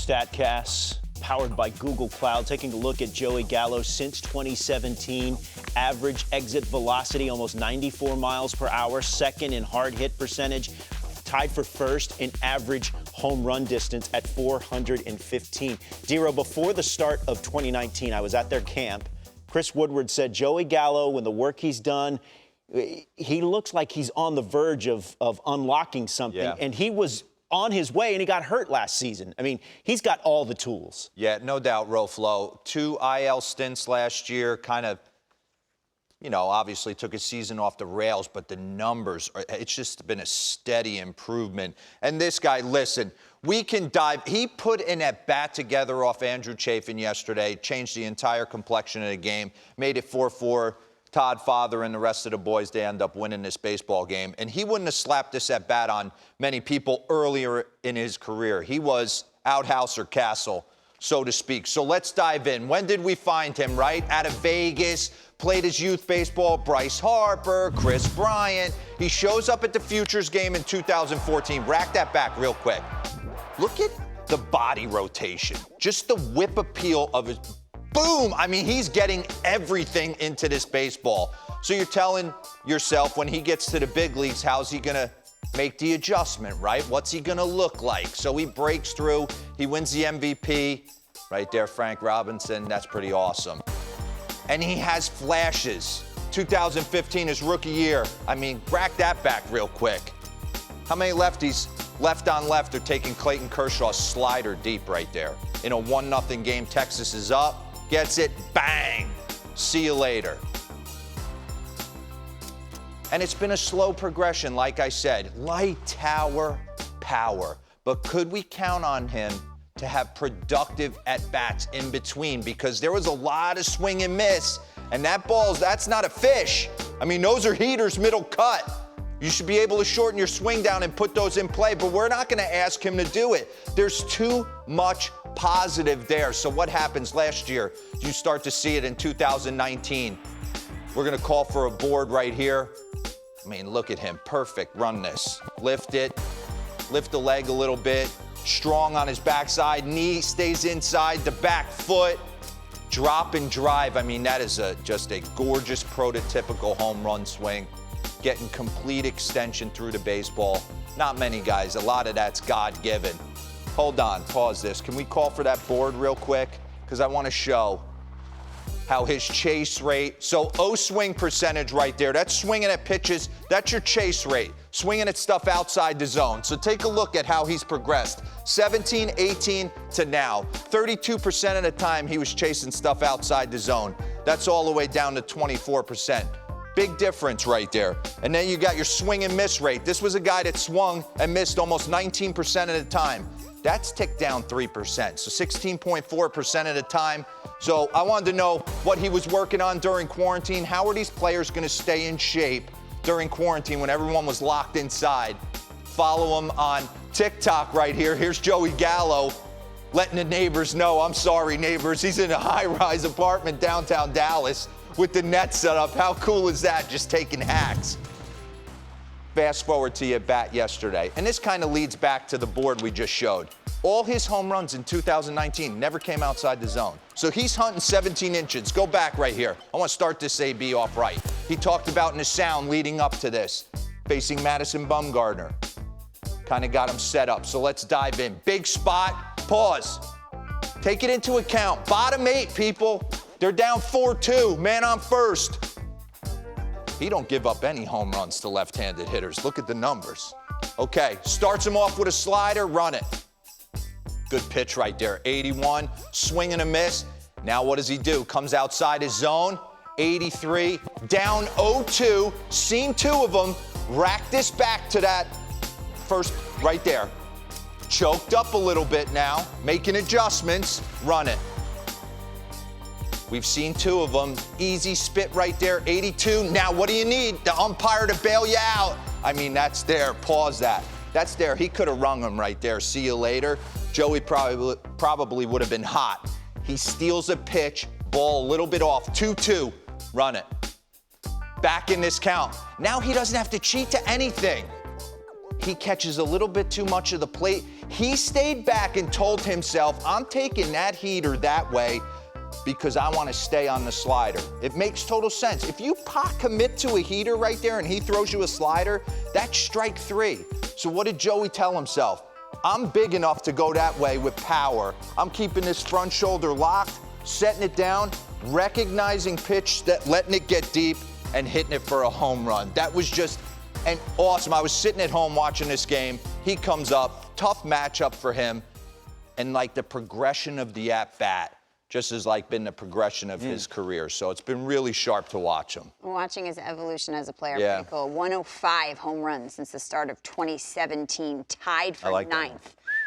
StatCast, powered by Google Cloud, taking a look at Joey Gallo since 2017. Average exit velocity, almost 94 miles per hour. Second in hard hit percentage. Tied for first in average home run distance at 415. Dero, before the start of 2019, I was at their camp. Chris Woodward said Joey Gallo, when the work he's done, he looks like he's on the verge of unlocking something. Yeah. And he was on his way, and he got hurt last season. I mean, he's got all the tools. Yeah, no doubt, Roflo. 2 IL stints last year, kind of, you know, obviously took a season off the rails, but the numbers, it's just been a steady improvement. And this guy, listen, we can dive. He put an at-bat together off Andrew Chafin yesterday, changed the entire complexion of the game, made it 4-4. Todd Father and the rest of the boys, they end up winning this baseball game. And he wouldn't have slapped this at-bat on many people earlier in his career. He was outhouse or castle, so to speak. So let's dive in. When did we find him, right? Out of Vegas, played his youth baseball, Bryce Harper, Chris Bryant. He shows up at the Futures game in 2014. Rack that back real quick. Look at the body rotation. Just the whip appeal of his boom. I mean, he's getting everything into this baseball. So you're telling yourself when he gets to the big leagues, how's he going to make the adjustment, right? What's he going to look like? So he breaks through. He wins the MVP. Right there, Frank Robinson. That's pretty awesome. And he has flashes. 2015, his rookie year. I mean, rack that back real quick. How many lefties left on left are taking Clayton Kershaw's slider deep right there? In a 1-0 game, Texas is up. Gets it, bang, see you later. And it's been a slow progression, like I said, light tower power. But could we count on him to have productive at-bats in between? Because there was a lot of swing and miss, and that's not a fish. I mean, those are heaters, middle cut. You should be able to shorten your swing down and put those in play, but we're not going to ask him to do it. There's too much positive there. So what happens last year? You start to see it in 2019. We're going to call for a board right here. I mean, look at him. Perfect. Run this. Lift it. Lift the leg a little bit. Strong on his backside. Knee stays inside. The back foot. Drop and drive. I mean, that is just a gorgeous prototypical home run swing. Getting complete extension through the baseball. Not many guys. A lot of that's God-given. Hold on. Pause this. Can we call for that board real quick? Because I want to show how his chase rate. So O-swing percentage right there. That's swinging at pitches. That's your chase rate. Swinging at stuff outside the zone. So take a look at how he's progressed. 17, 18 to now. 32% of the time he was chasing stuff outside the zone. That's all the way down to 24%. Big difference right there. And then you got your swing and miss rate. This was a guy that swung and missed almost 19% of the time. That's ticked down 3%, so 16.4% of the time. So I wanted to know what he was working on during quarantine. How are these players going to stay in shape during quarantine when everyone was locked inside? Follow him on TikTok right here. Here's Joey Gallo letting the neighbors know, I'm sorry, neighbors. He's in a high-rise apartment downtown Dallas with the net set up. How cool is that? Just taking hacks. Fast forward to your bat yesterday. And this kind of leads back to the board we just showed. All his home runs in 2019 never came outside the zone. So he's hunting 17 inches. Go back right here. I want to start this AB off right. He talked about in the sound leading up to this, facing Madison Bumgarner. Kind of got him set up. So let's dive in. Big spot. Pause. Take it into account. Bottom 8, people. They're down 4-2. Man on first. He don't give up any home runs to left-handed hitters. Look at the numbers. Okay, starts him off with a slider, run it. Good pitch right there, 81, swing and a miss. Now what does he do? Comes outside his zone, 83, down 0-2, seen 2 of them. Rack this back to that first right there. Choked up a little bit now, making adjustments, run it. We've seen 2 of them. Easy spit right there, 82. Now, what do you need? The umpire to bail you out. I mean, that's there. Pause that. That's there. He could have rung him right there. See you later. Joey probably would have been hot. He steals a pitch, ball a little bit off, 2-2. Run it. Back in this count. Now he doesn't have to cheat to anything. He catches a little bit too much of the plate. He stayed back and told himself, I'm taking that heater that way because I want to stay on the slider. It makes total sense. If you commit to a heater right there and he throws you a slider, that's strike 3. So what did Joey tell himself? I'm big enough to go that way with power. I'm keeping this front shoulder locked, setting it down, recognizing pitch, letting it get deep, and hitting it for a home run. That was just an awesome. I was sitting at home watching this game. He comes up, tough matchup for him, and like the progression of the at-bat just has like been the progression of his career. So it's been really sharp to watch him. Watching his evolution as a player, Yeah. pretty cool. 105 home runs since the start of 2017, tied for I like that ninth